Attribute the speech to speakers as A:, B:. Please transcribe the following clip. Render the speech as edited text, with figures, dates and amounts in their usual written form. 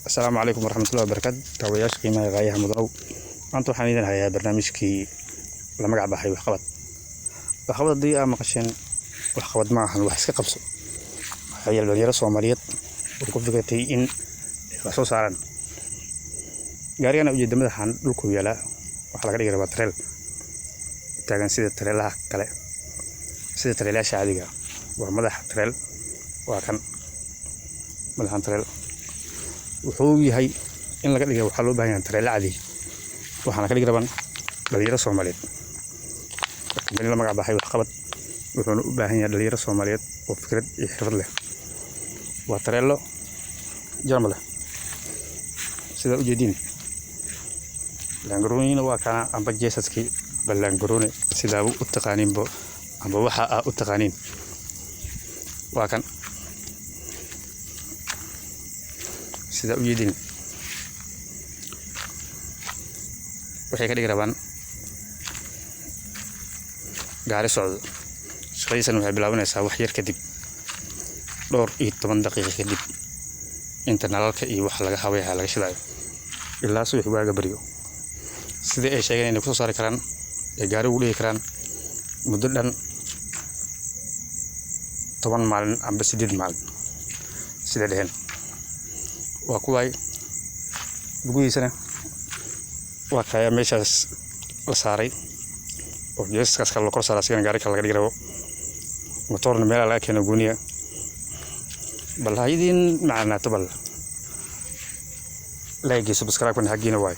A: السلام عليكم ورحمة الله وبركاته. كوياش قيمة غاية مضروب. أنتو حنيدين هيا برنامجكي لما قاعد بحي وخبط دي مقشين وخبط معها الوحس كقبص هي البليرة الصومالية وكل فكرتي إن رسول سارن قاري أنا وجد مدحان لكو يلا وحلقة دي قربات تريل تاغن سيدة تريلها كلا سيدة تريلها شعادية ومدح تريل وكان مدحان تريل wuxuu yahay in laga dhigo waxa loo baahan yahay tareelo cadi waxaana ka dhigraban dhalinyaro Soomaaliyeed in la magac baxay wax qabad wuxuu u baahan yahay dhalinyaro Soomaaliyeed oo fikrad iyo xirfad leh waa tareelo jarmal sida u jeedin langaroonina waa kana amba jeesaski balangaroone sida u taqaanin bo amba waxa u taqaanin waa kan sida u yeedin waxay ka dhigrabaan gaari socdo shaqadiisan waxay bilaabanaysaa wax yar kadib dhowr iyo 10 daqiiqo kadib inta nalalka iyo wax laga habeeyaa laga shidayo ilaa subax waaga bariyo sida ay sheegeen inay ku soo saari karaan ee gaari u dhigi karaan muddo dhan 10 maalin amba 8 maalin sida dhehen waa kuway bugiisana waa kaya meeshaas la saaray oo jeeskaas kala kor saaray si gaari kala laga dhigro motorna meel la keenay gooniya bal haydiin macna tabal like subscribe kun hagina way